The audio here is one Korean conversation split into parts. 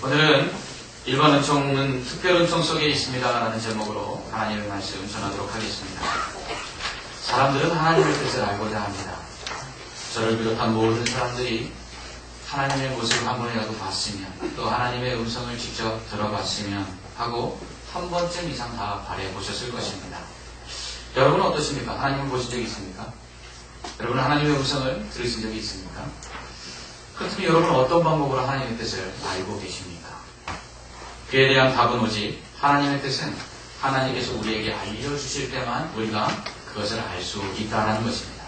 오늘은 일반 은총은 특별 은총 속에 있습니다 라는 제목으로 하나님의 말씀 전하도록 하겠습니다. 사람들은 하나님의 뜻을 알고자 합니다. 저를 비롯한 모든 사람들이 하나님의 모습을 한 번이라도 봤으면, 또 하나님의 음성을 직접 들어봤으면 하고 한 번쯤 이상 다 바라보셨을 것입니다. 여러분은 어떠십니까? 하나님을 보신 적이 있습니까? 여러분은 하나님의 음성을 들으신 적이 있습니까? 그렇다면 여러분은 어떤 방법으로 하나님의 뜻을 알고 계십니까? 그에 대한 답은 오직 하나님의 뜻은 하나님께서 우리에게 알려주실 때만 우리가 그것을 알 수 있다는 것입니다.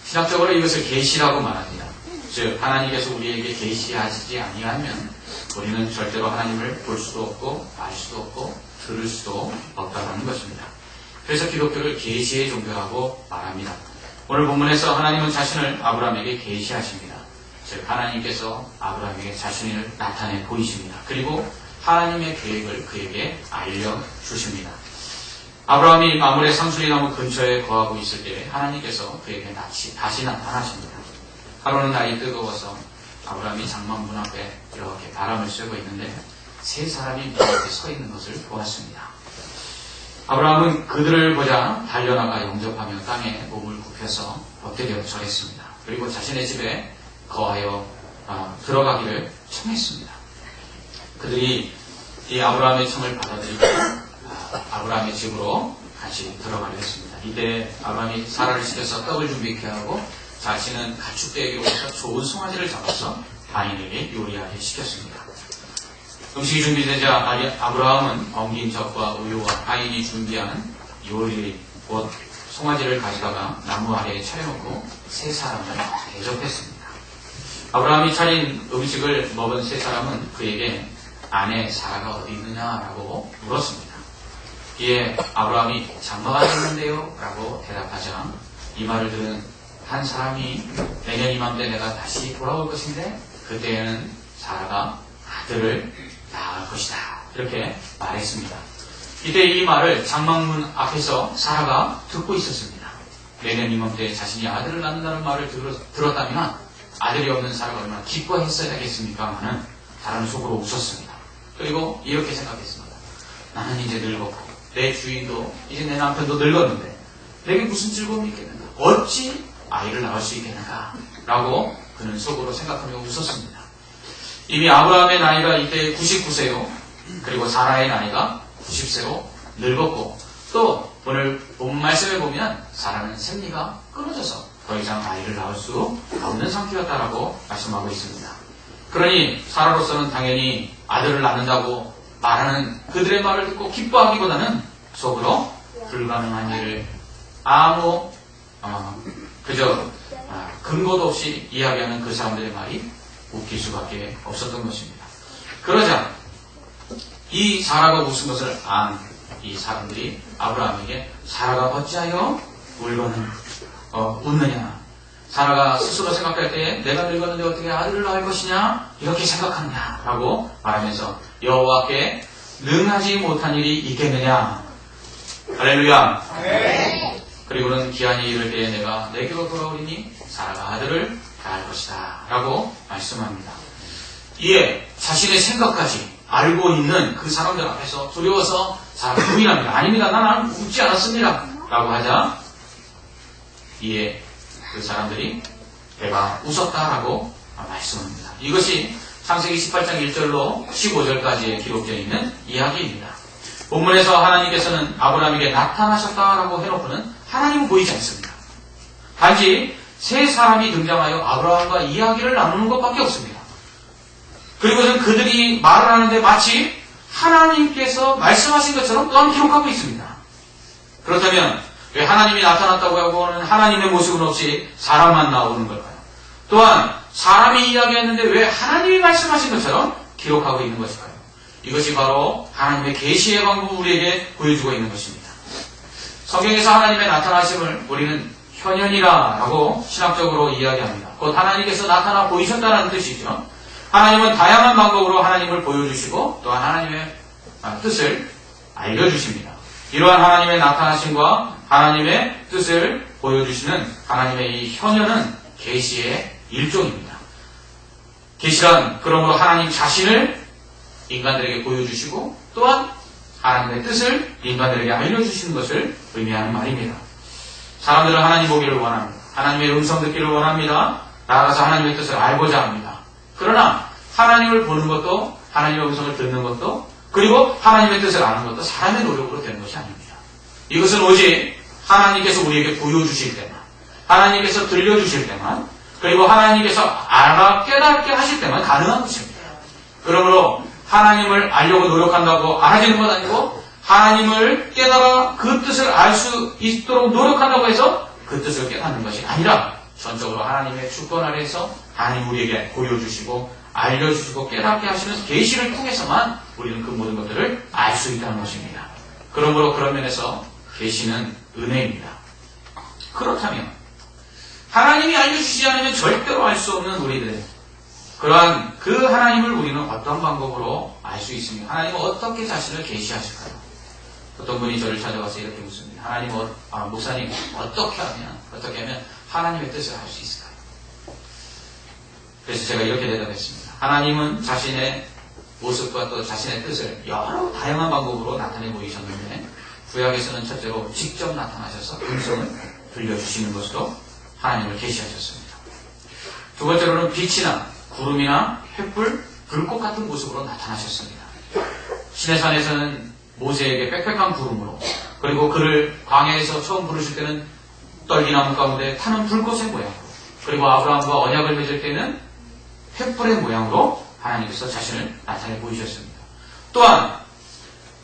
신학적으로 이것을 계시라고 말합니다. 즉 하나님께서 우리에게 계시하시지 아니하면 우리는 절대로 하나님을 볼 수도 없고 알 수도 없고 들을 수도 없다는 것입니다. 그래서 기독교를 계시의 종교라고 말합니다. 오늘 본문에서 하나님은 자신을 아브라함에게 계시하십니다. 즉 하나님께서 아브라함에게 자신을 나타내 보이십니다. 그리고 하나님의 계획을 그에게 알려주십니다. 아브라함이 마므레 상수리나무 근처에 거하고 있을 때 하나님께서 그에게 다시 나타나십니다. 하루는 날이 뜨거워서 아브라함이 장막문 앞에 이렇게 바람을 쐬고 있는데 세 사람이 문 앞에 서 있는 것을 보았습니다. 아브라함은 그들을 보자 달려나가 영접하며 땅에 몸을 굽혀서 엎드려 절했습니다. 그리고 자신의 집에 거하여 들어가기를 청했습니다. 그들이 이 아브라함의 청을 받아들이고 아브라함의 집으로 같이 들어가려 했습니다. 이때 아브라함이 사라를 시켜서 떡을 준비케 하고 자신은 가축대에게로 가서 좋은 송아지를 잡아서 아인에게 요리하게 시켰습니다. 음식이 준비되자 아브라함은 엉긴 젖과 우유와 아인이 준비한 요리 곧 송아지를 가져다가 나무 아래에 차려놓고 세 사람을 대접했습니다. 아브라함이 차린 음식을 먹은 세 사람은 그에게 아내 사라가 어디 있느냐라고 물었습니다. 이에 아브라함이 장가가 있는데요 라고 대답하자 이 말을 들은 한 사람이 내년 이맘때 내가 다시 돌아올 것인데 그때에는 사라가 아들을 낳을 것이다 이렇게 말했습니다. 이때 이 말을 장막문 앞에서 사라가 듣고 있었습니다. 내년 이맘때 자신이 아들을 낳는다는 말을 들었다면 아들이 없는 사라가 얼마나 기뻐했어야겠습니까? 하는 다른 속으로 웃었습니다. 그리고 이렇게 생각했습니다. 나는 이제 늙었고 내 주인도 이제 내 남편도 늙었는데 내게 무슨 즐거움이 있겠는가? 어찌 아이를 낳을 수 있겠는가? 라고 그는 속으로 생각하며 웃었습니다. 이미 아브라함의 나이가 이때 99세요. 그리고 사라의 나이가 90세로 늙었고 또 오늘 본 말씀에 보면 사라는 생리가 끊어져서 더 이상 아이를 낳을 수 없는 상태였다라고 말씀하고 있습니다. 그러니 사라로서는 당연히 아들을 낳는다고 말하는 그들의 말을 듣고 기뻐하기보다는 속으로 불가능한 일을 아무 그저 근거도 없이 이야기하는 그 사람들의 말이 웃길 수밖에 없었던 것입니다. 그러자 이 사라가 웃은 것을 안 이 사람들이 아브라함에게 사라가 어찌하여 울고는 웃느냐? 사라가 스스로 생각할 때 내가 늙었는데 어떻게 아들을 낳을 것이냐? 이렇게 생각하느냐? 라고 말하면서 여호와께 능하지 못한 일이 있겠느냐? 할렐루야. 네. 그리고는 기한이 이를 때에 내가 내게로 돌아오리니 사라가 아들을 낳을 것이다 라고 말씀합니다. 이에 자신의 생각까지 알고 있는 그 사람들 앞에서 두려워서 사라가 부인합니다. 아닙니다. 나는 웃지 않았습니다. 라고 하자 이에 그 사람들이 내가 웃었다라고 말씀합니다. 이것이 창세기 18장 1절로 15절까지에 기록되어 있는 이야기입니다. 본문에서 하나님께서는 아브라함에게 나타나셨다라고 해놓고는 하나님은 보이지 않습니다. 단지 세 사람이 등장하여 아브라함과 이야기를 나누는 것밖에 없습니다. 그리고는 그들이 말을 하는데 마치 하나님께서 말씀하신 것처럼 또한 기록하고 있습니다. 그렇다면 왜 하나님이 나타났다고 하고는 하나님의 모습은 없이 사람만 나오는 걸까요? 또한 사람이 이야기했는데 왜 하나님이 말씀하신 것처럼 기록하고 있는 것일까요? 이것이 바로 하나님의 계시의 방법을 우리에게 보여주고 있는 것입니다. 성경에서 하나님의 나타나심을 우리는 현현이라고 신학적으로 이야기합니다. 곧 하나님께서 나타나 보이셨다는 뜻이죠. 하나님은 다양한 방법으로 하나님을 보여주시고 또한 하나님의 뜻을 알려주십니다. 이러한 하나님의 나타나심과 하나님의 뜻을 보여주시는 하나님의 이 현현은 계시의 일종입니다. 계시란 그러므로 하나님 자신을 인간들에게 보여주시고 또한 하나님의 뜻을 인간들에게 알려주시는 것을 의미하는 말입니다. 사람들은 하나님 보기를 원합니다. 하나님의 음성 듣기를 원합니다. 나아가서 하나님의 뜻을 알고자 합니다. 그러나 하나님을 보는 것도 하나님의 음성을 듣는 것도 그리고 하나님의 뜻을 아는 것도 사람의 노력으로 되는 것이 아닙니다. 이것은 오직 하나님께서 우리에게 보여주실 때만, 하나님께서 들려주실 때만, 그리고 하나님께서 알아 깨닫게 하실 때만 가능한 것입니다. 그러므로 하나님을 알려고 노력한다고 알아지는 것 아니고 하나님을 깨달아 그 뜻을 알 수 있도록 노력한다고 해서 그 뜻을 깨닫는 것이 아니라 전적으로 하나님의 주권 아래에서 하나님 우리에게 보여주시고 알려주시고 깨닫게 하시는 계시를 통해서만 우리는 그 모든 것들을 알 수 있다는 것입니다. 그러므로 그런 면에서 계시는 은혜입니다. 그렇다면 하나님이 알려주시지 않으면 절대로 알 수 없는 우리들의 그러한 그 하나님을 우리는 어떤 방법으로 알 수 있습니까? 하나님은 어떻게 자신을 계시하실까요? 어떤 분이 저를 찾아와서 이렇게 묻습니다. 목사님 어떻게 하면 하나님의 뜻을 알 수 있을까요? 그래서 제가 이렇게 대답했습니다. 하나님은 자신의 모습과 또 자신의 뜻을 여러 다양한 방법으로 나타내 보이셨는데 구약에서는 첫째로 직접 나타나셔서 음성을 들려주시는 것으로 하나님을 계시하셨습니다. 두 번째로는 빛이나 구름이나 횃불, 불꽃 같은 모습으로 나타나셨습니다. 시내산에서는 모세에게 빽빽한 구름으로 그리고 그를 광야에서 처음 부르실 때는 떨기나무 가운데 타는 불꽃의 모양으로 그리고 아브라함과 언약을 맺을 때는 횃불의 모양으로 하나님께서 자신을 나타내 보이셨습니다. 또한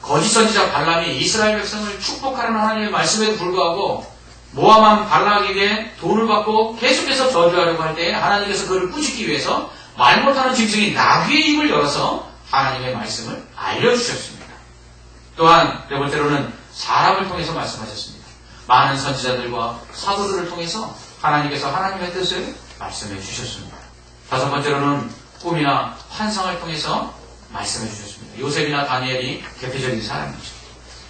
거짓 선지자 발람이 이스라엘 백성을 축복하라는 하나님의 말씀에도 불구하고 모함한 발락에게 돈을 받고 계속해서 저주하려고 할 때 하나님께서 그를 꾸짖기 위해서 말 못하는 짐승이 나귀의 입을 열어서 하나님의 말씀을 알려주셨습니다. 또한 네 번째로는 사람을 통해서 말씀하셨습니다. 많은 선지자들과 사도들을 통해서 하나님께서 하나님의 뜻을 말씀해 주셨습니다. 다섯 번째로는 꿈이나 환상을 통해서 말씀해 주셨습니다. 요셉이나 다니엘이 대표적인 사람이죠.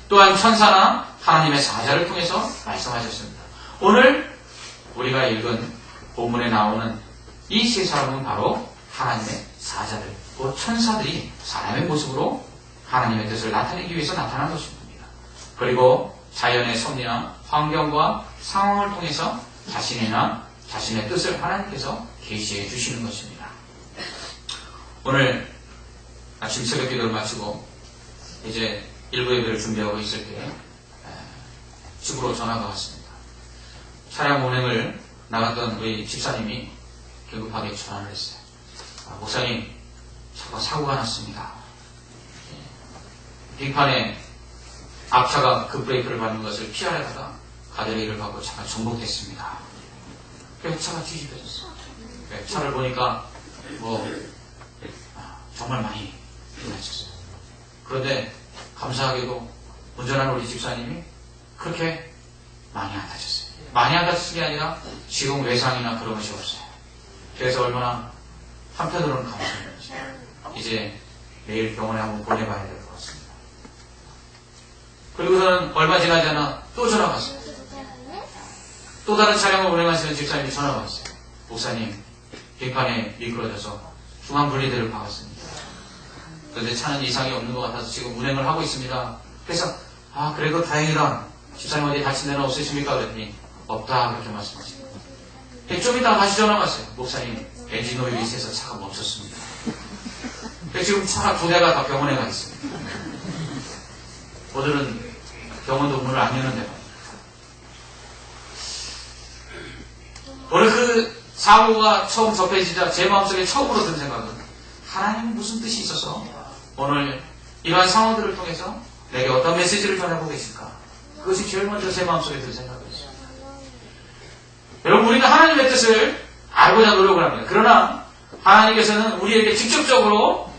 또한 천사나 하나님의 사자를 통해서 말씀하셨습니다. 오늘 우리가 읽은 본문에 나오는 이 세 사람은 바로 하나님의 사자들, 곧 천사들이 사람의 모습으로 하나님의 뜻을 나타내기 위해서 나타난 것입니다. 그리고 자연의 섭리나 환경과 상황을 통해서 자신의 뜻을 하나님께서 계시해 주시는 것입니다. 오늘 아침 새벽 기도를 마치고 이제 일부 예배를 준비하고 있을 때 집으로 전화가 왔습니다. 차량 운행을 나갔던 우리 집사님이 긴급하게 전화를 했어요. 목사님, 차가 사고가 났습니다. 빙판에 앞차가 급브레이크를 밟는 것을 피하려다가 가드레일을 받고 차가 전복됐습니다. 그래서 차가 뒤집혀졌어요. 차를 보니까 정말 많이 다쳤어요. 그런데 감사하게도 운전하는 우리 집사님이 그렇게 많이 안 다쳤어요. 많이 안 다친 게 아니라 지금 외상이나 그런 것이 없어요. 그래서 얼마나 한편으로는 감사합니다. 이제 내일 병원에 한번 보내봐야 될 것 같습니다. 그리고서는 얼마 지나지 않아 또 전화가 왔어요. 또 다른 차량을 운행하시는 집사님이 전화가 왔어요. 목사님, 빙판에 미끄러져서 중앙분리대를 박았습니다. 그런데 차는 이상이 없는 것 같아서 지금 운행을 하고 있습니다. 그래서 그래도 다행이다. 집사님 어디 다친 데는 없으십니까? 그랬더니 없다 그렇게 말씀하십니다. 좀 이따 다시 전화가 왔어요. 목사님, 엔진 오일이 새서 차가 멈췄습니다. 지금 차가 두 대가 다 병원에 가 있습니다. 오늘은 병원도 문을 안 여는데 오늘 그 사고가 처음 접해지자 제 마음속에 처음으로 든 생각은 하나님은 무슨 뜻이 있어서 오늘 이러한 상황들을 통해서 내게 어떤 메시지를 전하고 계실까? 그것이 제일 먼저 제 마음속에 든 생각이었어요. 여러분, 우리는 하나님의 뜻을 알고자 노력을 합니다. 그러나 하나님께서는 우리에게 직접적으로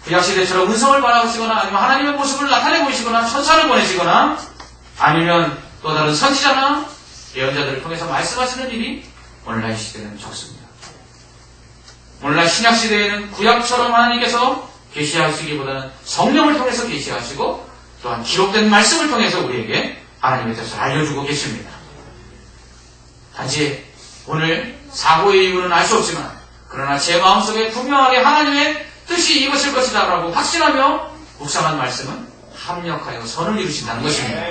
구약시대처럼 은성을 발하시거나 아니면 하나님의 모습을 나타내 보이시거나 천사를 보내시거나 아니면 또 다른 선지자나 예언자들을 통해서 말씀하시는 일이 오늘날 시대는 적습니다. 오늘날 신약시대에는 구약처럼 하나님께서 계시하시기보다는 성령을 통해서 계시하시고 또한 기록된 말씀을 통해서 우리에게 하나님의 뜻을 알려주고 계십니다. 단지 오늘 사고의 이유는 알 수 없지만 그러나 제 마음속에 분명하게 하나님의 뜻이 이것일 것이다 라고 확신하며 묵상한 말씀은 합력하여 선을 이루신다는 것입니다.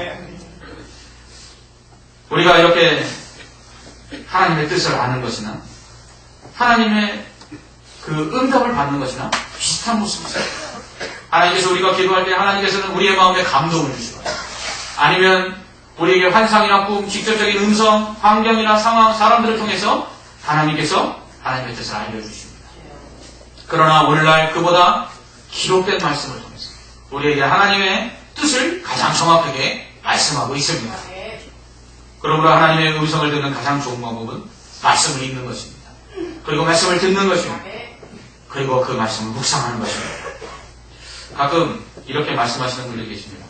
우리가 이렇게 하나님의 뜻을 아는 것이나 하나님의 그 응답을 받는 것이나 비슷한 모습입니다. 하나님께서 우리가 기도할 때 하나님께서는 우리의 마음에 감동을 주시고, 아니면 우리에게 환상이나 꿈, 직접적인 음성, 환경이나 상황, 사람들을 통해서 하나님께서 하나님의 뜻을 알려주십니다. 그러나 오늘날 그보다 기록된 말씀을 통해서 우리에게 하나님의 뜻을 가장 정확하게 말씀하고 있습니다. 그러므로 하나님의 음성을 듣는 가장 좋은 방법은 말씀을 읽는 것입니다. 그리고 말씀을 듣는 것입니다. 그리고 그 말씀을 묵상하는 것입니다. 가끔 이렇게 말씀하시는 분들이 계십니다.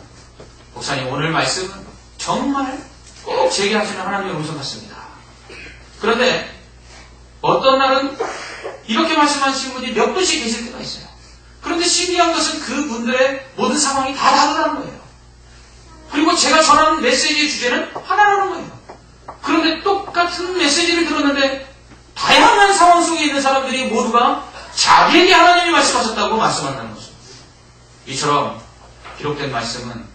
목사님, 오늘 말씀은 정말 꼭 제게 하시는 하나님의 음성 같습니다. 그런데 어떤 날은 이렇게 말씀하시는 분이 몇 분씩 계실 때가 있어요. 그런데 신기한 것은 그분들의 모든 상황이 다 다르다는 거예요. 그리고 제가 전하는 메시지의 주제는 하나라는 거예요. 그런데 똑같은 메시지를 들었는데 다양한 상황 속에 있는 사람들이 모두가 자기에게 하나님이 말씀하셨다고 말씀한다는 것입니다. 이처럼 기록된 말씀은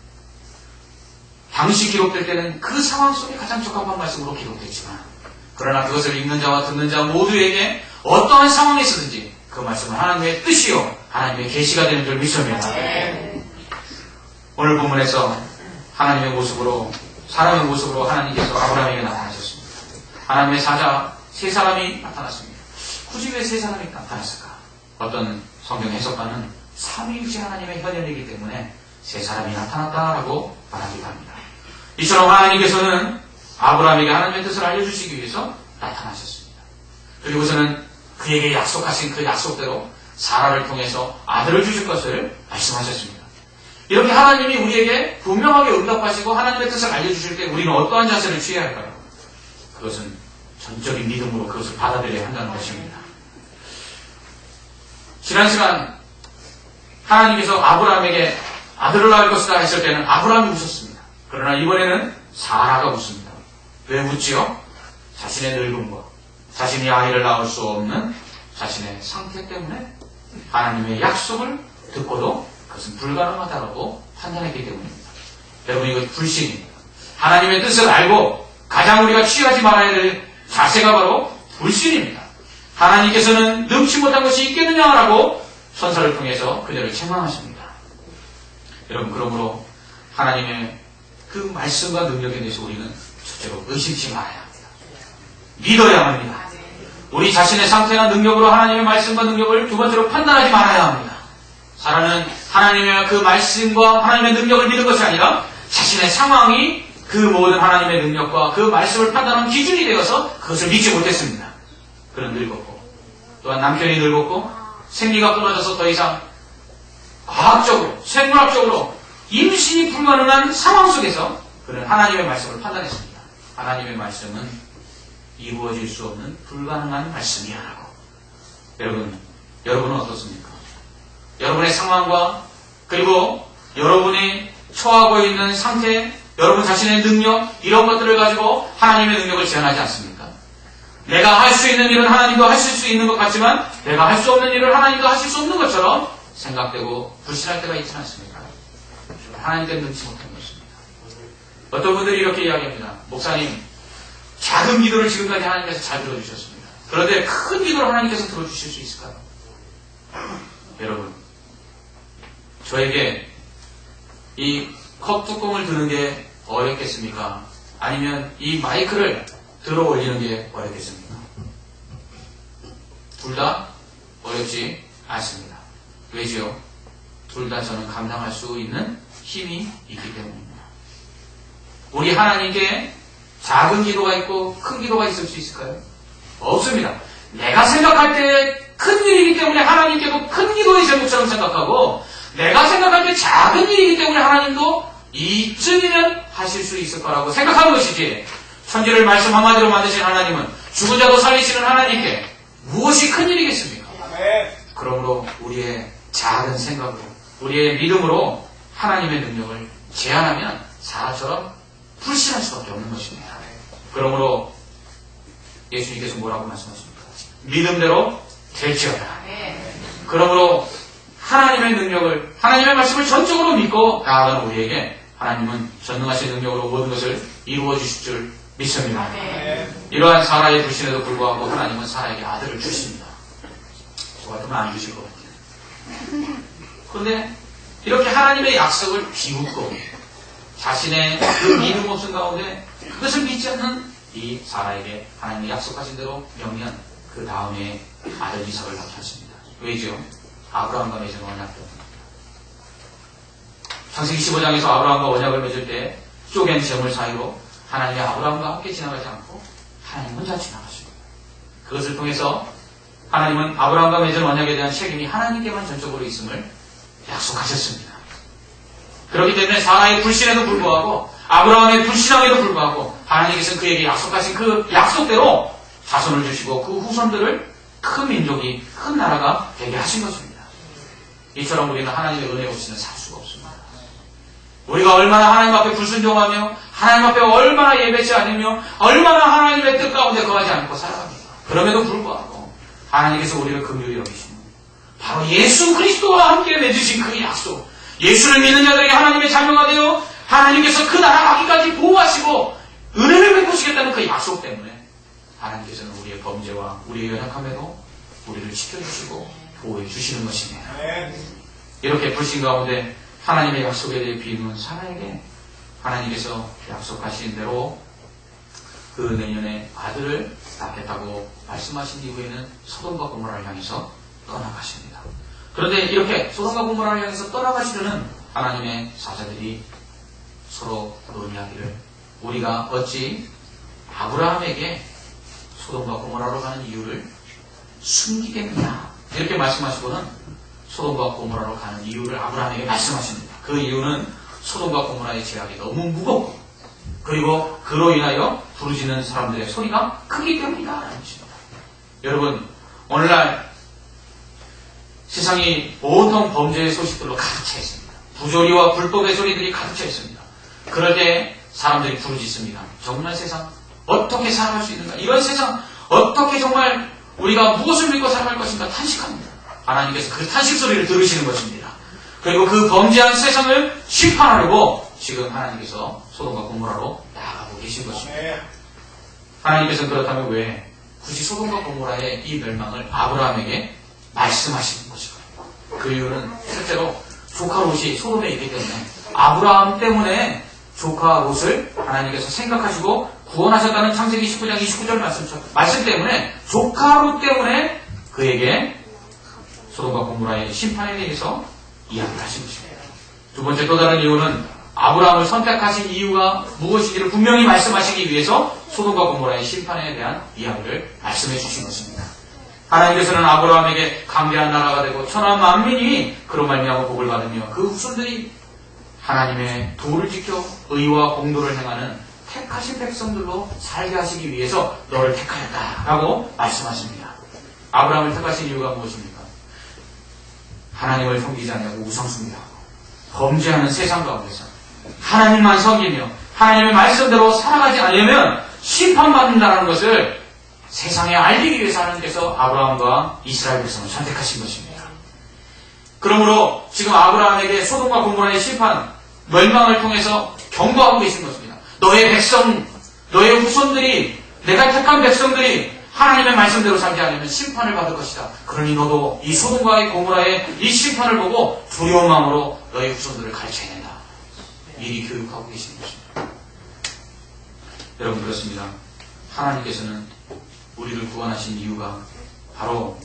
당시 기록될 때는 그 상황 속에 가장 적합한 말씀으로 기록됐지만, 그러나 그것을 읽는 자와 듣는 자 모두에게 어떠한 상황에 있었든지 그 말씀은 하나님의 뜻이요 하나님의 계시가 되는 줄 믿습니다. 오늘 본문에서 하나님의 모습으로, 사람의 모습으로 하나님께서 아브라함에게 나타나셨습니다. 하나님의 사자 세 사람이 나타났습니다. 굳이 왜 세 사람이 나타났을까? 어떤 성경 해석가는 삼위일체 하나님의 현현이기 때문에 세 사람이 나타났다라고 말하기도 합니다. 이처럼 하나님께서는 아브라함에게 하나님의 뜻을 알려주시기 위해서 나타나셨습니다. 그리고서는 그에게 약속하신 그 약속대로 사라를 통해서 아들을 주실 것을 말씀하셨습니다. 이렇게 하나님이 우리에게 분명하게 응답하시고 하나님의 뜻을 알려주실 때 우리는 어떠한 자세를 취해야 할까요? 그것은 전적인 믿음으로 그것을 받아들여야 한다는 것입니다. 지난 시간 하나님께서 아브라함에게 아들을 낳을 것이다 했을 때는 아브라함이 웃었습니다. 그러나 이번에는 사라가 웃습니다. 왜 웃지요? 자신의 늙음과 자신이 아이를 낳을 수 없는 자신의 상태 때문에 하나님의 약속을 듣고도 그것은 불가능하다고 판단했기 때문입니다. 여러분, 이것 불신입니다. 하나님의 뜻을 알고 가장 우리가 취하지 말아야 될 자세가 바로 불신입니다. 하나님께서는 능치 못한 것이 있겠느냐라고 선사를 통해서 그들을 책망하십니다. 여러분, 그러므로 하나님의 그 말씀과 능력에 대해서 우리는 첫째로 의심치 말아야 합니다. 믿어야 합니다. 우리 자신의 상태나 능력으로 하나님의 말씀과 능력을 두 번째로 판단하지 말아야 합니다. 사람은 하나님의 그 말씀과 하나님의 능력을 믿는 것이 아니라 자신의 상황이 그 모든 하나님의 능력과 그 말씀을 판단하는 기준이 되어서 그것을 믿지 못했습니다. 그는 늙었고, 또한 남편이 늙었고, 생리가 끊어져서 더 이상 과학적으로, 생물학적으로 임신이 불가능한 상황 속에서 그는 하나님의 말씀을 판단했습니다. 하나님의 말씀은 이루어질 수 없는 불가능한 말씀이야라고. 여러분은 어떻습니까? 여러분의 상황과 그리고 여러분이 처하고 있는 상태, 여러분 자신의 능력, 이런 것들을 가지고 하나님의 능력을 제한하지 않습니까? 내가 할 수 있는 일은 하나님도 하실 수 있는 것 같지만 내가 할 수 없는 일을 하나님도 하실 수 없는 것처럼 생각되고 불신할 때가 있지 않습니까? 하나님께 능치 못한 것입니다. 어떤 분들이 이렇게 이야기합니다. 목사님, 작은 기도를 지금까지 하나님께서 잘 들어주셨습니다. 그런데 큰 기도를 하나님께서 들어주실 수 있을까요? 여러분, 저에게 이 컵 뚜껑을 드는 게 어렵겠습니까? 아니면 이 마이크를 들어 올리는 게 어렵겠습니까? 둘 다 어렵지 않습니다. 왜지요? 둘 다 저는 감당할 수 있는 힘이 있기 때문입니다. 우리 하나님께 작은 기도가 있고 큰 기도가 있을 수 있을까요? 없습니다. 내가 생각할 때 큰 일이기 때문에 하나님께도 큰 기도의 제목처럼 생각하고, 내가 생각할 때 작은 일이기 때문에 하나님도 이쯤이면 하실 수 있을 거라고 생각하는 것이지, 천지를 말씀 한마디로 만드신 하나님은 죽은 자도 살리시는 하나님께 무엇이 큰 일이겠습니까? 그러므로 우리의 작은 생각으로, 우리의 믿음으로 하나님의 능력을 제한하면 사라처럼 불신할 수밖에 없는 것입니다. 그러므로 예수님께서 뭐라고 말씀하십니까? 믿음대로 될지어다. 그러므로 하나님의 능력을, 하나님의 말씀을 전적으로 믿고 나아가는 우리에게 하나님은 전능하신 능력으로 모든 것을 이루어 주실 줄 믿습니다. 이러한 사라의 불신에도 불구하고 하나님은 사라에게 아들을 주십니다. 저 같으면 안 주실 것 같아요. 그런데 이렇게 하나님의 약속을 비웃고 자신의 그 믿음 없음 가운데 그것을 믿지 않는 이 사라에게 하나님이 약속하신 대로 명령 그 다음에 아들 이삭을 낳게 하십니다. 왜죠? 아브라함과 맺은 언약 때문입니다. 창세기 15장에서 아브라함과 언약을 맺을 때 쪼갠 재물 사이로 하나님이 아브라함과 함께 지나가지 않고 하나님 혼자 지나가십니다. 그것을 통해서 하나님은 아브라함과 맺은 언약에 대한 책임이 하나님께만 전적으로 있음을 약속하셨습니다. 그렇기 때문에 사라의 불신에도 불구하고 아브라함의 불신함에도 불구하고 하나님께서는 그에게 약속하신 그 약속대로 자손을 주시고 그 후손들을 큰 민족이, 큰 나라가 되게 하신 것입니다. 이처럼 우리는 하나님의 은혜 없이는 살 수가 없습니다. 우리가 얼마나 하나님 앞에 불순종하며 하나님 앞에 얼마나 예배치 않으며 얼마나 하나님의 뜻 가운데 거하지 않고 살아갑니까? 그럼에도 불구하고 하나님께서 우리를 긍휼히 여기시는 바로 예수 그리스도와 함께 맺으신 그 약속, 예수를 믿는 자들에게 하나님의 자녀가 되어 하나님께서 그 나라 가기까지 보호하시고 은혜를 베푸시겠다는 그 약속 때문에 하나님께서는 우리의 범죄와 우리의 연약함에도 우리를 지켜주시고 보호해 주시는 것입니다. 이렇게 불신 가운데 하나님의 약속에 대해 비누는 사라에게 하나님께서 약속하신 대로 그 내년에 아들을 낳겠다고 말씀하신 이후에는 소돔과 고모라를 향해서 떠나가십니다. 그런데 이렇게 소돔과 고모라를 향해서 떠나가시려는 하나님의 사자들이 서로 논의하기를 우리가 어찌 아브라함에게 소돔과 고모라로 가는 이유를 숨기겠느냐 이렇게 말씀하시고는 소돔과 고모라로 가는 이유를 아브라함에게 말씀하십니다. 그 이유는 소돔과 고모라의 죄악이 너무 무겁고 그리고 그로 인하여 부르짖는 사람들의 소리가 크기 때문이다 라는 것입니다. 여러분 오늘날 세상이 온통 범죄의 소식들로 가득 차 있습니다. 부조리와 불법의 소리들이 가득 차 있습니다. 그럴 때 사람들이 부르짖습니다. 정말 세상 어떻게 살아갈 수 있는가? 이런 세상 어떻게 정말 우리가 무엇을 믿고 살아갈 것인가 탄식합니다. 하나님께서 그 탄식 소리를 들으시는 것입니다. 그리고 그 범죄한 세상을 심판하려고 지금 하나님께서 소돔과 고모라로 나아가고 계신 것입니다. 하나님께서는 그렇다면 왜 굳이 소돔과 고모라의 이 멸망을 아브라함에게 말씀하시는 것일까요? 그 이유는 실제로 조카 롯이 소돔에 있기 때문에 아브라함 때문에 조카 롯을 하나님께서 생각하시고 구원하셨다는 창세기 19장 29절 말씀 때문에 조카 롯 때문에 그에게 소돔과 고모라의 심판에 대해서 이야기를 하신 것입니다. 두 번째 또 다른 이유는 아브라함을 선택하신 이유가 무엇인지를 분명히 말씀하시기 위해서 소돔과 고모라의 심판에 대한 이야기를 말씀해 주신 것입니다. 하나님께서는 아브라함에게 강대한 나라가 되고 천한 만민이 그로 말미암아 복을 받으며 그 후손들이 하나님의 도를 지켜 의와 공도를 행하는 택하신 백성들로 살게 하시기 위해서 너를 택하였다라고 말씀하십니다. 아브라함을 택하신 이유가 무엇입니까? 하나님을 섬기지 않냐고 우상숭배하고 범죄하는 세상 가운데서 하나님만 섬기며 하나님의 말씀대로 살아가지 않으려면 심판받는다는 것을 세상에 알리기 위해서 하나님께서 아브라함과 이스라엘 백성을 선택하신 것입니다. 그러므로 지금 아브라함에게 소돔과 고모라의 심판, 멸망을 통해서 경고하고 계신 것입니다. 너의 백성, 너의 후손들이, 내가 택한 백성들이 하나님의 말씀대로 살지 않으면 심판을 받을 것이다. 그러니 너도 이 소돔과 고모라의 이 심판을 보고 두려운 마음으로 너의 후손들을 가르쳐야 된다. 미리 교육하고 계신 것입니다. 여러분 그렇습니다. 하나님께서는 우리를 구원하신 이유가 바로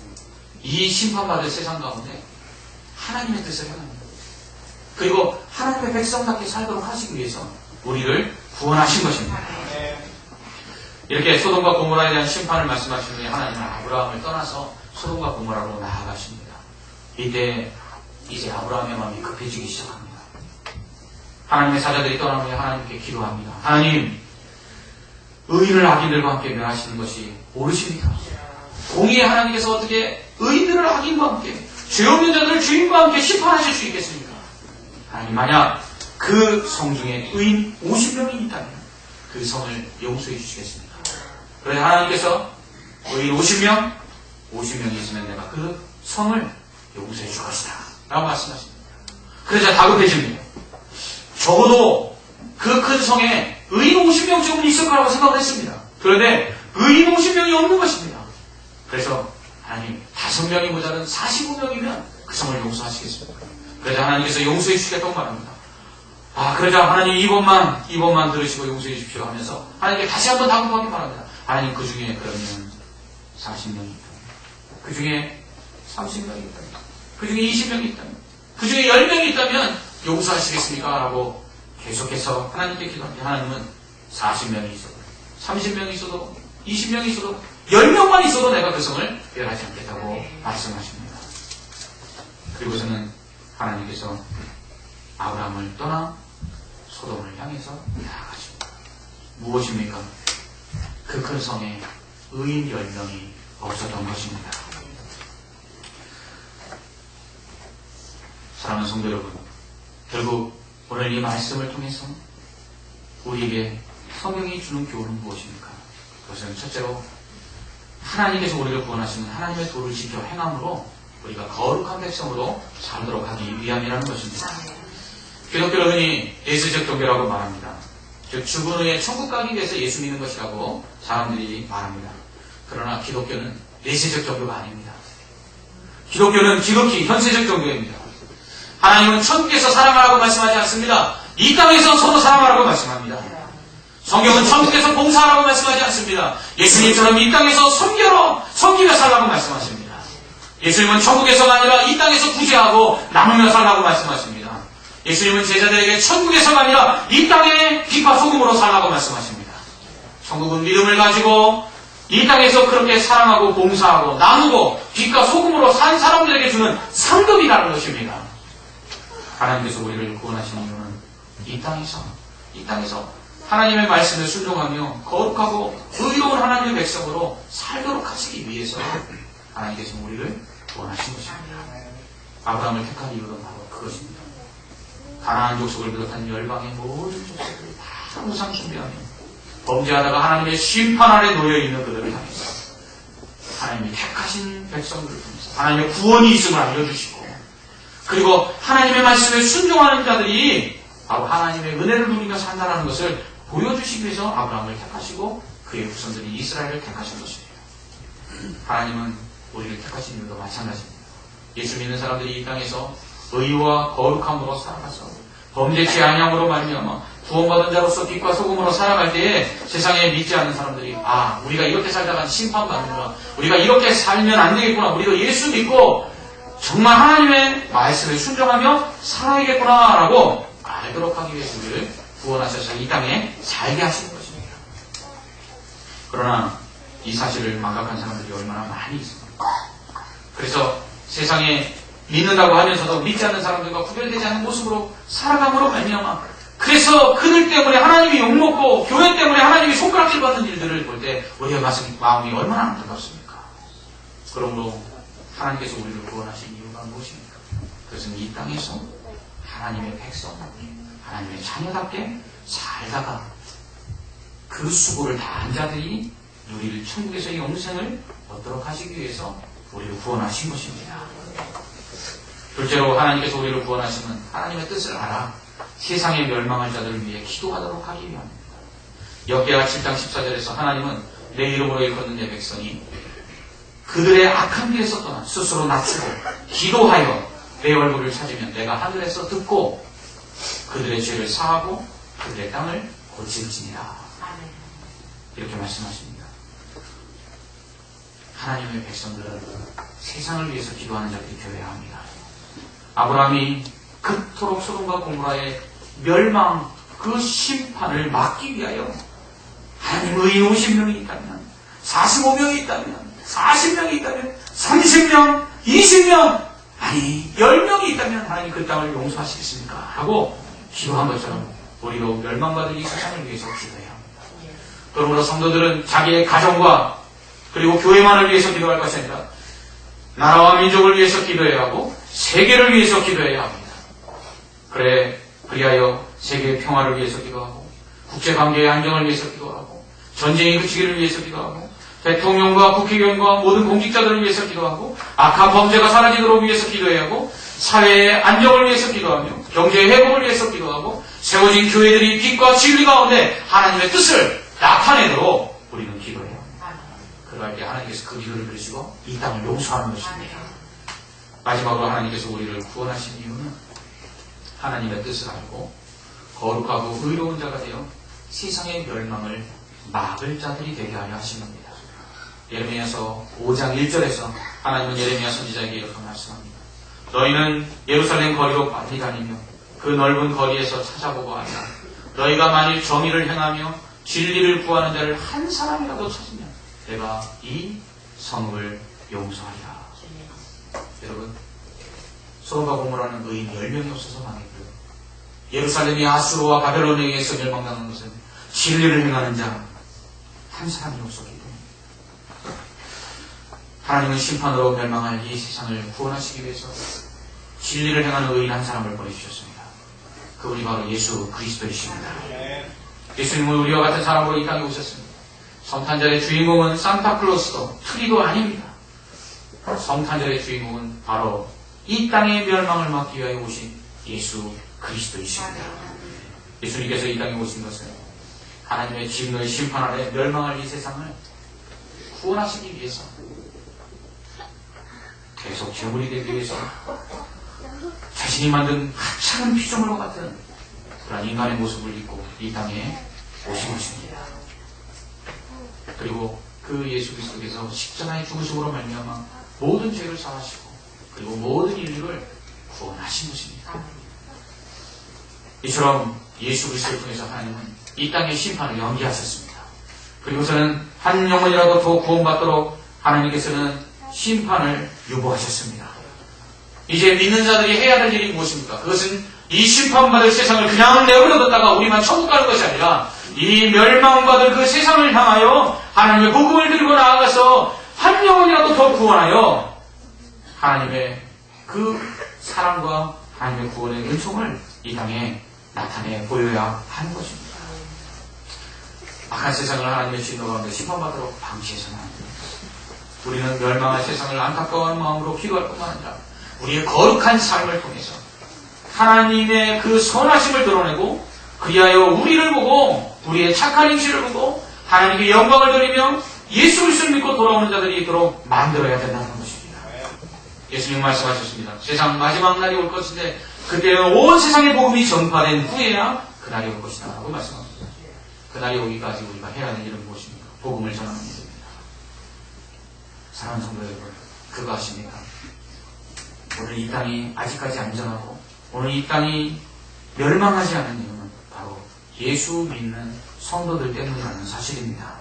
이 심판받을 세상 가운데 하나님의 뜻을 행합니다. 그리고 하나님의 백성답게 살도록 하시기 위해서 우리를 구원하신 것입니다. 이렇게 소돔과 고모라에 대한 심판을 말씀하신 후에 하나님은 아브라함을 떠나서 소돔과 고모라로 나아가십니다. 이때 이제 아브라함의 마음이 급해지기 시작합니다. 하나님의 사자들이 떠난 후에 하나님께 기도합니다. 하나님, 의인을 악인들과 함께 멸하시는 것이 옳으십니까? 공의의 하나님께서 어떻게 의인들을 악인과 함께, 죄 없는 자들을 주인과 함께 심판하실 수 있겠습니까? 하나님, 만약 그 성 중에 의인 50명이 있다면 그 성을 용서해 주시겠습니까? 그래서 하나님께서 의인 50명이 있으면 내가 그 성을 용서해 줄 것이다. 라고 말씀하십니다. 그러자 다급해집니다. 적어도 그 큰 성에 의인 50명쯤은 있을 거라고 생각을 했습니다. 그런데 의인 50명이 없는 것입니다. 그래서 하나님 5명이 모자른 45명이면 그 성을 용서하시겠습니다. 그러자 하나님께서 용서해 주시겠다고 말합니다. 그러자 하나님 이번만 들으시고 용서해 주십시오 하면서 하나님께 다시 한번 다급하게 말합니다. 하나님 그 중에 그러면 40명이 있다면, 그 중에 30명이 있다면, 그 중에 20명이 있다면, 그 중에 10명이 있다면 용서하시겠습니까? 라고 계속해서 하나님께 기도합니다. 하나님은 40명이 있어도, 30명이 있어도, 20명이 있어도, 10명만 있어도 내가 그 성을 멸하지 않겠다고 말씀하십니다. 그리고서는 하나님께서 아브라함을 떠나 소돔을 향해서 나아가십니다. 무엇입니까? 그 큰 성에 의인 10명이 없었던 것입니다. 사랑하는 성도 여러분, 결국 오늘 이 말씀을 통해서 우리에게 성경이 주는 교훈은 무엇입니까? 그것은 첫째로 하나님께서 우리를 구원하시는 하나님의 도를 지켜 행함으로 우리가 거룩한 백성으로 살도록 하기 위함이라는 것입니다. 기독교는 흔히 예수적 종교라고 말합니다. 즉 죽은 후에 천국 가기 위해서 예수 믿는 것이라고 사람들이 말합니다. 그러나 기독교는 예세적 종교가 아닙니다. 기독교는 지극히 현세적 종교입니다. 하나님은 천국에서 사랑하라고 말씀하지 않습니다. 이 땅에서 서로 사랑하라고 말씀합니다. 성경은 천국에서 봉사하라고 말씀하지 않습니다. 예수님처럼 이 땅에서 섬기며 살라고 말씀하십니다. 예수님은 천국에서가 아니라 이 땅에서 구제하고 나누며 살라고 말씀하십니다. 예수님은 제자들에게 천국에서가 아니라 이 땅에 빛과 소금으로 살라고 말씀하십니다. 천국은 믿음을 가지고 이 땅에서 그렇게 사랑하고 봉사하고 나누고 빛과 소금으로 산 사람들에게 주는 상급이라는 것입니다. 하나님께서 우리를 구원하신 이유는 이 땅에서 하나님의 말씀에 순종하며 거룩하고 의로운 하나님의 백성으로 살도록 하시기 위해서 하나님께서 우리를 구원하신 것입니다. 아브라함을 택한 이유는 바로 그것입니다. 가나안 족속을 비롯한 열방의 모든 족속들이 다 우상 숭배하며 범죄하다가 하나님의 심판 아래 놓여있는 그들을 향해서 하나님이 택하신 백성들을 통해서 하나님의 구원이 있음을 알려주시고, 그리고 하나님의 말씀에 순종하는 자들이 바로 하나님의 은혜를 누리며 산다는 것을 보여주시기 위해서 아브라함을 택하시고 그의 후손들이 이스라엘을 택하신 것이에요. 하나님은 우리를 택하신 이유도 마찬가지입니다. 예수 믿는 사람들이 이 땅에서 의와 거룩함으로 살아가서 범죄치 아니함으로 말미암아 구원받은 자로서 빛과 소금으로 살아갈 때에 세상에 믿지 않는 사람들이 우리가 이렇게 살다가 심판받는구나, 우리가 이렇게 살면 안 되겠구나, 우리가 예수 믿고 정말 하나님의 말씀에 순종하며 살아야겠구나 라고 알도록 하기 위해서 우리를 구원하셔서 이 땅에 살게 하시는 것입니다. 그러나 이 사실을 망각한 사람들이 얼마나 많이 있습니까? 그래서 세상에 믿는다고 하면서도 믿지 않는 사람들과 구별되지 않는 모습으로 살아감으로 말미암아, 그래서 그들 때문에 하나님이 욕먹고 교회 때문에 하나님이 손가락질 받는 일들을 볼 때 우리의 마음이 얼마나 안타깝습니까? 그러므로 하나님께서 우리를 구원하신 이유가 무엇입니까? 그것은 이 땅에서 하나님의 백성답게, 하나님의 자녀답게 살다가 그 수고를 다한 자들이 누릴 천국에서의 영생을 얻도록 하시기 위해서 우리를 구원하신 것입니다. 둘째로 하나님께서 우리를 구원하시면 하나님의 뜻을 알아 세상에 멸망할 자들을 위해 기도하도록 하기 위함입니다. 역대하 7장 14절에서 하나님은 내 이름으로 일컫는 내 백성이 그들의 악한 길에서 떠나 스스로 낮추고 기도하여 내 얼굴을 찾으면 내가 하늘에서 듣고 그들의 죄를 사하고 그들의 땅을 고칠지니라. 이렇게 말씀하십니다. 하나님의 백성들은 세상을 위해서 기도하는 자들이 되어야 합니다. 아브라함이 그토록 소돔과 고모라의 멸망, 그 심판을 막기 위하여 하나님 의인 50명이 있다면, 45명이 있다면, 40명이 있다면, 30명, 20명, 아니 10명이 있다면 하나님 그 땅을 용서하시겠습니까? 하고 기도한 것처럼 우리도 멸망받은 이 세상을 위해서 기도해야 합니다. 그러므로 성도들은 자기의 가정과 그리고 교회만을 위해서 기도할 것이 아니라 나라와 민족을 위해서 기도해야 하고 세계를 위해서 기도해야 합니다. 그리하여 세계의 평화를 위해서 기도하고 국제관계의 안정을 위해서 기도하고 전쟁이 그치기를 위해서 기도하고 대통령과 국회의원과 모든 공직자들을 위해서 기도하고 악한 범죄가 사라지도록 위해서 기도해야 하고 사회의 안정을 위해서 기도하며 경제의 회복을 위해서 기도하고 세워진 교회들이 빛과 진리 가운데 하나님의 뜻을 나타내도록 우리는 기도해요. 그럴 때 하나님께서 그 기도를 들으시고 이 땅을 용서하는 것입니다. 마지막으로 하나님께서 우리를 구원하신 이유는 하나님의 뜻을 알고 거룩하고 의로운 자가 되어 세상의 멸망을 막을 자들이 되게 하려 하신 겁니다. 예레미야서 5장 1절에서 하나님은 예레미야 선지자에게 이렇게 말씀합니다. 너희는 예루살렘 거리로 빨리 다니며 그 넓은 거리에서 찾아보고 하라. 너희가 만일 정의를 행하며 진리를 구하는 자를 한 사람이라도 찾으면 내가 이 성읍을 용서하리라. 여러분, 소돔과 고모라는 의인 10명이 없어서 망했고요. 예루살렘이 아수르와 바벨론에 의해서 멸망당한 것은 진리를 행하는 자 한 사람이 없었기 때문입니다. 하나님은 심판으로 멸망할 이 세상을 구원하시기 위해서 진리를 행하는 의인 한 사람을 보내주셨습니다. 그분이 바로 예수 그리스도이십니다. 예수님은 우리와 같은 사람으로 이 땅에 오셨습니다. 성탄절의 주인공은 산타클로스도 트리도 아닙니다. 성탄절의 주인공은 바로 이 땅의 멸망을 막기 위하여 오신 예수 그리스도이십니다. 예수님께서 이 땅에 오신 것은 하나님의 진노의 심판 아래 멸망할 이 세상을 구원하시기 위해서, 계속 제물이 되기 위해서 자신이 만든 하찮은 피조물과 같은 그런 인간의 모습을 입고 이 땅에 오신 것입니다. 그리고 그 예수 그리스도께서 십자가의 죽으심으로 말미암아 모든 죄를 사하시고 그리고 모든 인류를 구원하신 것입니다. 이처럼 예수 그리스도를 통해서 하나님은 이 땅의 심판을 연기하셨습니다. 그리고서는 한 영혼이라도 더 구원받도록 하나님께서는 심판을 유보하셨습니다. 이제 믿는 자들이 해야 될 일이 무엇입니까? 그것은 이 심판받을 세상을 그냥 내버려뒀다가 우리만 천국 가는 것이 아니라 이 멸망받을 그 세상을 향하여 하나님의 복음을 들고 나아가서 한 영혼이라도 더 구원하여 하나님의 그 사랑과 하나님의 구원의 은총을 이 땅에 나타내 보여야 하는 것입니다. 악한 세상을 하나님의 진노 가운데 심판받도록 방치해서는 안 됩니다. 우리는 멸망할 세상을 안타까워하는 마음으로 기도할 뿐만 아니라 우리의 거룩한 삶을 통해서 하나님의 그 선하심을 드러내고 그리하여 우리를 보고 우리의 착한 행실을 보고 하나님께 영광을 돌리며 예수 그리스도를 믿고 돌아오는 자들이 있도록 만들어야 된다는 것입니다. 예수님 말씀하셨습니다. 세상 마지막 날이 올 것인데 그때는 온 세상의 복음이 전파된 후에야 그 날이 올 것이다 라고 말씀합니다. 그 날이 오기까지 우리가 해야 하는 일은 무엇입니까? 복음을 전하는 일입니다. 사랑하는 성도 여러분, 그거 아십니까? 오늘 이 땅이 아직까지 안전하고 오늘 이 땅이 멸망하지 않은 이유는 바로 예수 믿는 성도들 때문이라는 사실입니다.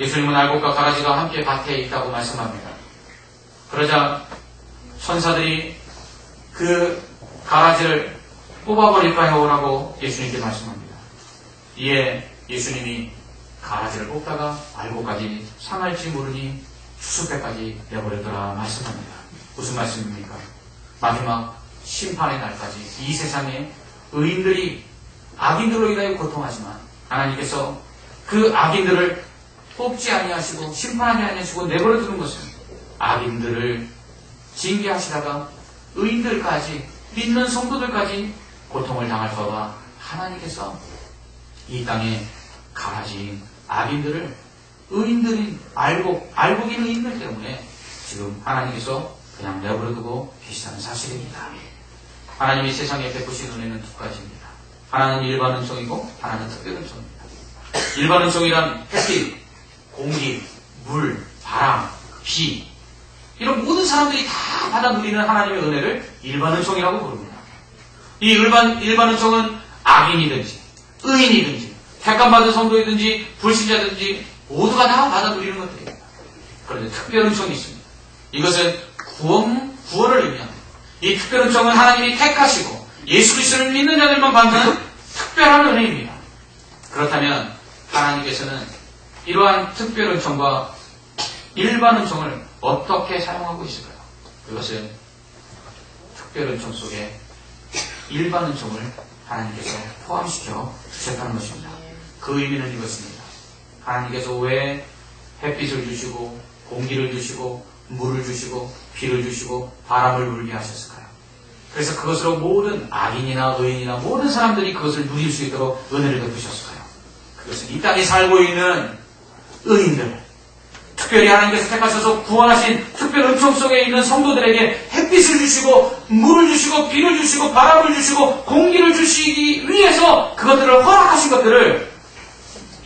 예수님은 알곡과 가라지가 함께 밭에 있다고 말씀합니다. 그러자 천사들이 그 가라지를 뽑아버릴까요? 라고 예수님께 말씀합니다. 이에 예수님이 가라지를 뽑다가 알곡까지 상할지 모르니 추수 때까지 내버려둬라 말씀합니다. 무슨 말씀입니까? 마지막 심판의 날까지 이 세상에 의인들이 악인들로 인하여 고통하지만 하나님께서 그 악인들을 뽑지 아니하시고 심판하지 아니하시고 내버려두는 것은 악인들을 징계하시다가 의인들까지 믿는 성도들까지 고통을 당할까 봐 하나님께서 이 땅에 가라지인 악인들을 의인들인 알곡인 의인들 때문에 지금 하나님께서 그냥 내버려두고 계시다는 사실입니다. 하나님이 세상에 베푸신 은혜는 두 가지입니다. 하나는 일반 은총이고 하나는 특별 은총입니다. 일반 은총이란 햇빛, 공기, 물, 바람, 비 이런 모든 사람들이 다 받아 누리는 하나님의 은혜를 일반 은총이라고 부릅니다. 이 일반 은총은 악인이든지 의인이든지 택감받은 성도이든지 불신자든지 모두가 다 받아 누리는 것들입니다. 그런데 특별 은총이 있습니다. 이것은 구원을 의미합니다. 이 특별 은총은 하나님이 택하시고 예수 그리스도를 믿는 자들만 받는 특별한 은혜입니다. 그렇다면 하나님께서는 이러한 특별 은총과 일반 은총을 어떻게 사용하고 있을까요? 그것은 특별 은총 속에 일반 은총을 하나님께서 포함시켜 주셨다는 것입니다. 그 의미는 이것입니다. 하나님께서 왜 햇빛을 주시고 공기를 주시고 물을 주시고 비를 주시고 바람을 불게 하셨을까요? 그래서 그것으로 모든 악인이나 의인이나 모든 사람들이 그것을 누릴 수 있도록 은혜를 베푸셨어요. 그것은 이 땅에 살고 있는 의인들, 특별히 하나님께서 택하셔서 구원하신 특별 은총 속에 있는 성도들에게 햇빛을 주시고 물을 주시고 비를 주시고 바람을 주시고 공기를 주시기 위해서 그것들을 허락하신 것들을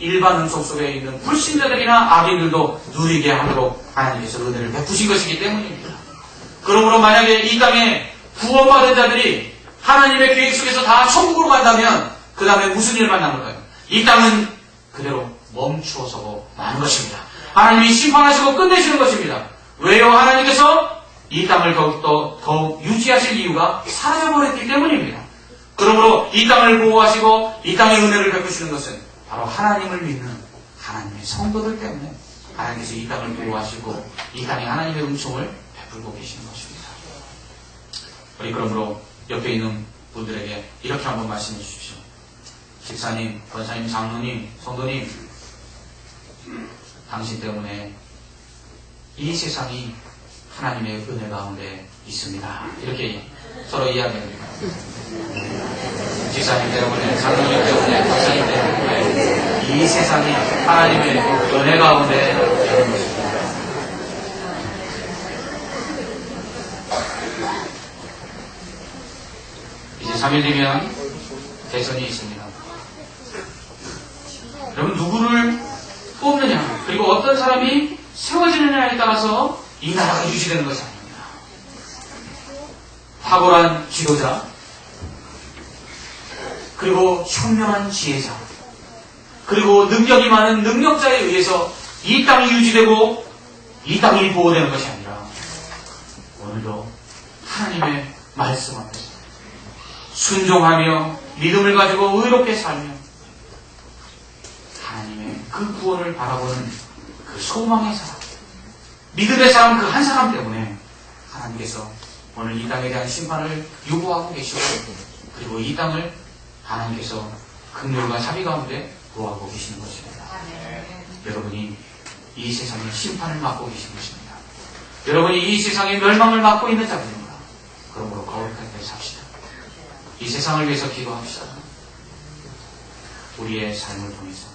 일반 은총 속에 있는 불신자들이나 악인들도 누리게 하도록 하나님께서 은혜를 베푸신 것이기 때문입니다. 그러므로 만약에 이 땅에 구원받은 자들이 하나님의 계획 속에서 다 천국으로 간다면 그 다음에 무슨 일만 남을까요? 이 땅은 그대로 멈추어서고 마는 것입니다. 하나님이 심판하시고 끝내시는 것입니다. 왜요? 하나님께서 이 땅을 더욱 유지하실 이유가 사라져버렸기 때문입니다. 그러므로 이 땅을 보호하시고 이 땅의 은혜를 베푸시는 것은 바로 하나님을 믿는 하나님의 성도들 때문에 하나님께서 이 땅을 보호하시고 이 땅에 하나님의 은총을 베풀고 계시는 것입니다. 우리 그러므로 옆에 있는 분들에게 이렇게 한번 말씀해 주십시오. 집사님, 권사님, 장로님, 성도님, 당신 때문에 이 세상이 하나님의 은혜 가운데 있습니다. 이렇게 서로 이야기합니다. 집사님 때문에, 장로님 때문에, 권사님 때문에 이 세상이 하나님의 은혜 가운데 있는 것입니다. 이제 3일 뒤면 대선이 있습니다. 여러분 누구를 뽑느냐, 그리고 어떤 사람이 세워지느냐에 따라서 이 나라가 유지되는 것이 아닙니다. 탁월한 지도자, 그리고 현명한 지혜자, 그리고 능력이 많은 능력자에 의해서 이 땅이 유지되고 이 땅이 보호되는 것이 아니라 오늘도 하나님의 말씀 앞에서 순종하며 믿음을 가지고 의롭게 살며 하나님의 그 구원을 바라보는 그 소망의 사람, 믿음의 사람 그 한 사람 때문에 하나님께서 오늘 이 땅에 대한 심판을 요구하고 계시고, 그리고 이 땅을 하나님께서 긍휼과 자비 가운데 보호하고 계시는 것입니다. 여러분이 이 세상의 심판을 맡고 계신 것입니다. 여러분이 이 세상의 멸망을 맡고 있는 자들입니다. 그러므로 거룩하게 삽시다. 이 세상을 위해서 기도합시다. 우리의 삶을 통해서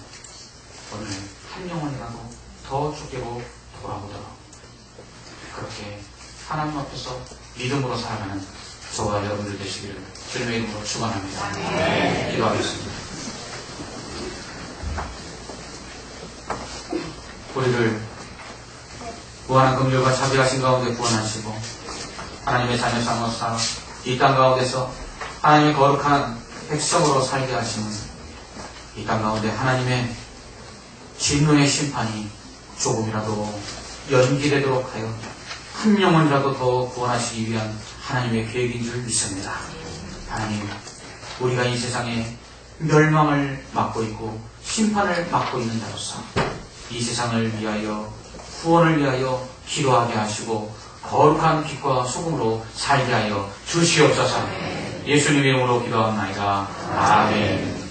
오늘 한 영혼이라도 더 주께로 돌아오도록 그렇게 하나님 앞에서 믿음으로 살아가는 저와 여러분들 되시기를 주님의 이름으로 축원합니다. 기도하겠습니다. 우리를 무한한 긍휼과 자비하신 가운데 구원하시고 하나님의 자녀 삼아서 이 땅 가운데서 하나님의 거룩한 백성으로 살게 하시는 이 땅 가운데 하나님의 진노의 심판이 조금이라도 연기되도록 하여 한 영혼이라도 더 구원하시기 위한 하나님의 계획인 줄 믿습니다. 하나님, 우리가 이 세상에 멸망을 막고 있고 심판을 막고 있는 자로서 이 세상을 위하여 구원을 위하여 기도하게 하시고 거룩한 빛과 소금으로 살게 하여 주시옵소서. 예수님 이름으로 기도합니다. 아멘.